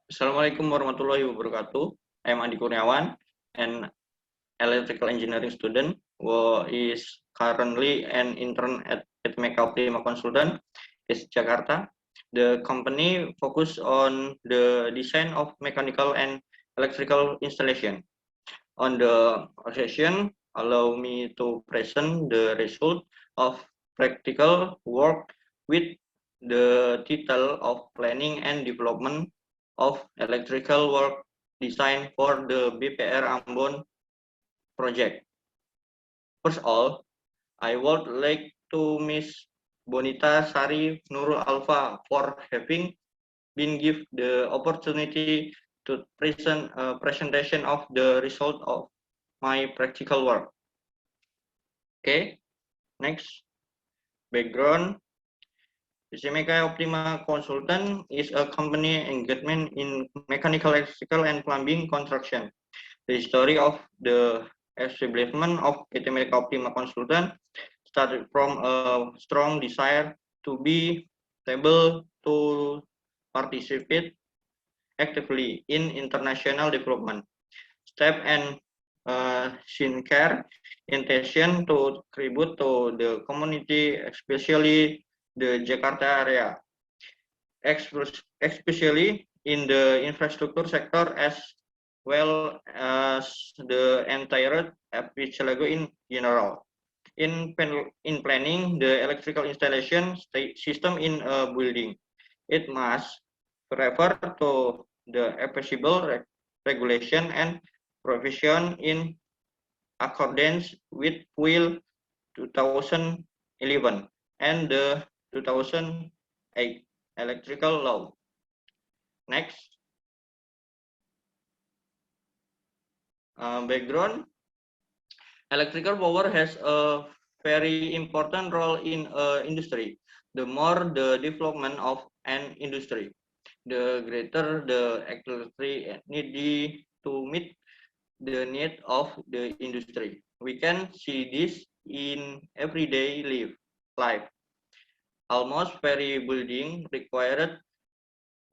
Assalamualaikum warahmatullahi wabarakatuh. I am Andi Kurniawan, an electrical engineering student who is currently an intern at Meka Prima Consultant, is Jakarta. The company focus on the design of mechanical and electrical installation. On the occasion, allow me to present the result of practical work with the title of Planning and Development of Electrical Work Design for the BPR Ambon project. First of all, I would like to Miss Bonita Sari Nurul Alfa for having been given the opportunity to present a presentation of the result of my practical work. Okay, next, background. Meka Optima Consultant is a company engagement in mechanical, electrical, and plumbing construction. The story of the establishment of Meka Optima Consultant started from a strong desire to be able to participate actively in international development. Step and sincere intention to contribute to the community, especially the Jakarta area, especially in the infrastructure sector as well as the entire archipelago in general. In planning the electrical installation system in a building, it must refer to the applicable regulation and provision in accordance with Will 2011 and the 2008 electrical law. Next, background. Electrical power has a very important role in industry. The more the development of an industry, the greater the electricity needed to meet the need of the industry. We can see this in everyday life. Almost every building required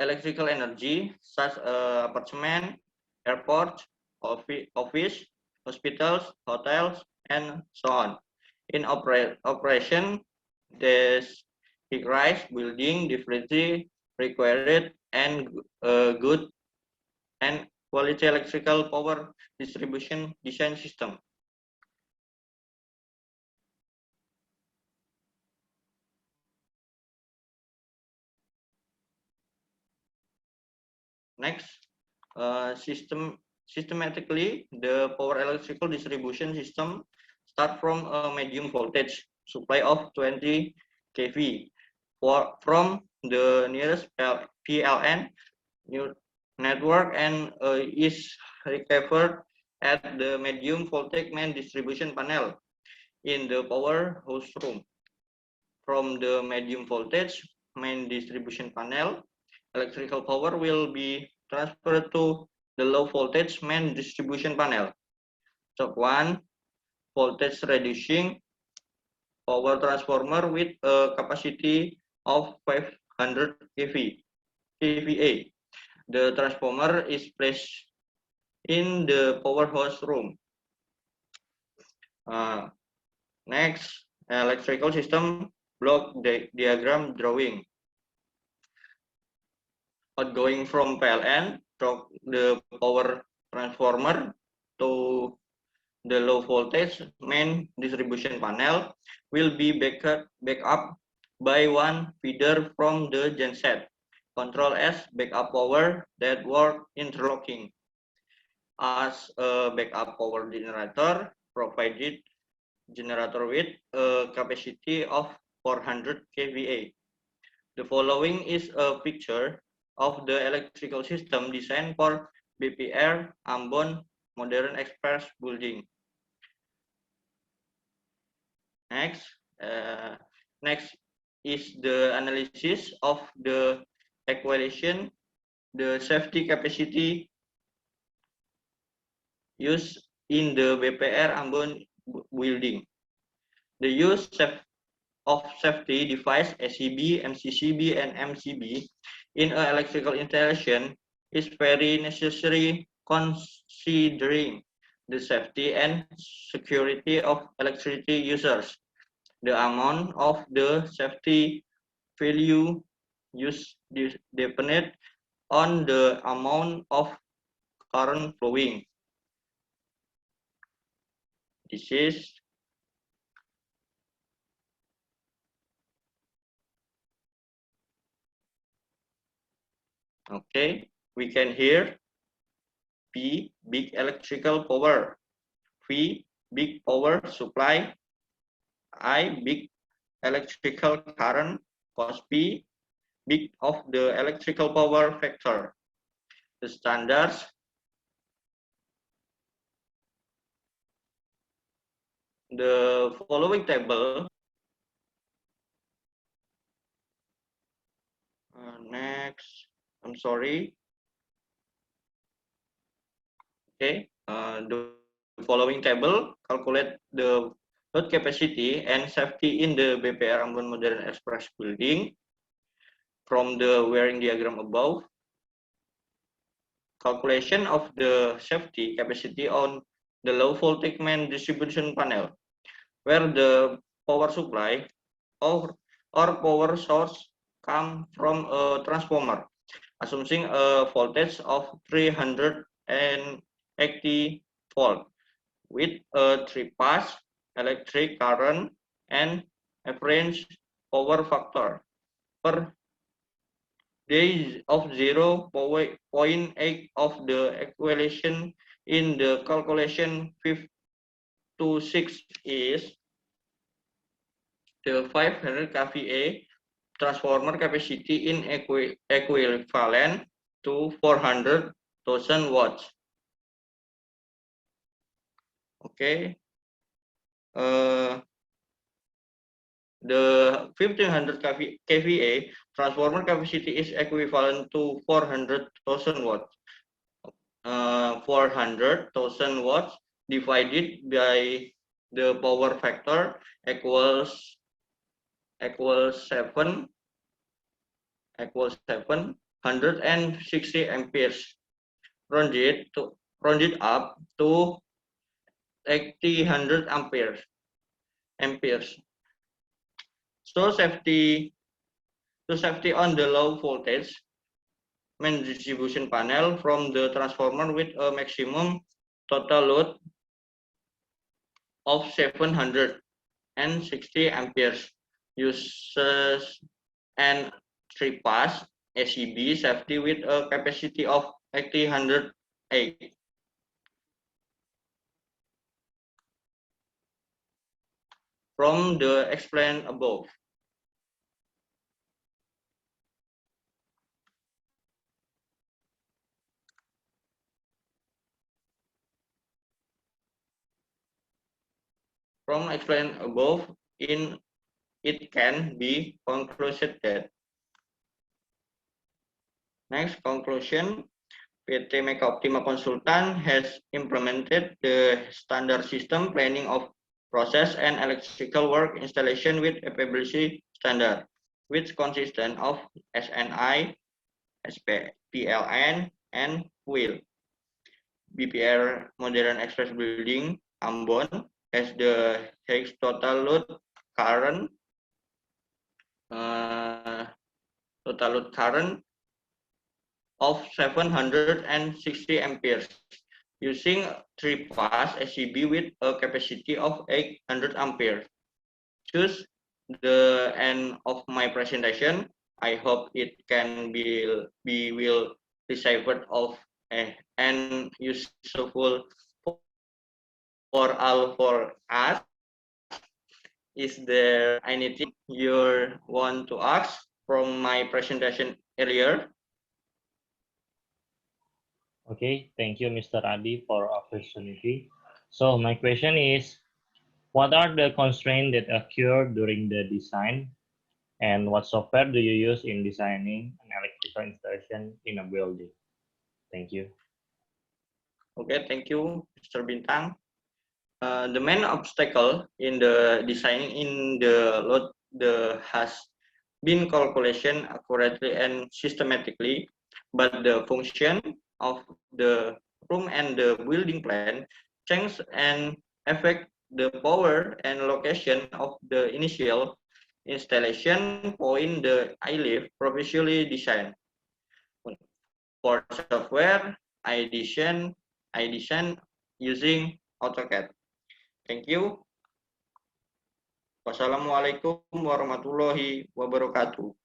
electrical energy, such as apartment, airports, office, hospitals, hotels, and so on. In operation, this rise building definitely required and good and quality electrical power distribution design system. Next, systematically, the power electrical distribution system start from a medium voltage supply of 20 kV from the nearest PLN network and is recovered at the medium voltage main distribution panel in the power house room. From the medium voltage main distribution panel, electrical power will be transferred to the low voltage main distribution panel. Step 1, voltage reducing power transformer with a capacity of 500 kVA. The transformer is placed in the powerhouse room. Next, electrical system block diagram drawing. Outgoing from PLN, the power transformer to the low voltage main distribution panel will be backed up by one feeder from the genset, control as backup power that work interlocking. As a backup power generator provided generator with a capacity of 400 kVA. The following is a picture of the electrical system designed for BPR Ambon Modern Express Building. Next is the analysis of the equation, the safety capacity used in the BPR Ambon building. The use of safety device SCB, MCCB, and MCB in an electrical installation is very necessary considering the safety and security of electricity users. The amount of the safety value used depended on the amount of current flowing. This is okay. We can hear P, big electrical power. V, big power supply. I, big electrical current. Cos P, big of the electrical power factor. The standards the following table. Next, I'm sorry. Okay, the following table calculate the load capacity and safety in the BPR Ambon Modern Express building from the wiring diagram above. Calculation of the safety capacity on the low voltage main distribution panel, where the power supply or power source come from a transformer, assuming a voltage of 380 volt with a 3-pass electric current and average power factor per day of 0.8 of the equation in the calculation 5 to 6 is the 500 kVA transformer capacity in equivalent to 400,000 watts. Okay. The 1500 kVA transformer capacity is equivalent to 400,000 watts. 400,000 watts divided by the power factor equals 760 amperes. Round it up to 800 amperes. So safety on the low voltage main distribution panel from the transformer with a maximum total load of 760 amperes uses an 3-pass ACB safety with a capacity of 808. From the explained above. From explained above, it can be concluded that. Next conclusion, PT Mega Optima Consultant has implemented the standard system planning of process and electrical work installation with FABC standard, which consists of SNI, PLN, and WHEEL. BPR Modern Express Building Ambon has the highest total load current of 760 amperes using 3-pass ACB with a capacity of 800 amperes. Choose the end of my presentation. I hope it can be will deciphered of and useful for all for us. Is there anything you want to ask from my presentation earlier? Okay, thank you, Mr. Adi, for opportunity. So my question is, what are the constraints that occur during the design, and what software do you use in designing an electrical installation in a building? Thank you. Okay, thank you, Mr. Bintang. The main obstacle in the designing in the load has been calculation accurately and systematically but the function of the room and the building plan change and affect the power and location of the initial installation point the I-Lift previously designed. For software, I design using AutoCAD. Thank you. Wassalamualaikum warahmatullahi wabarakatuh.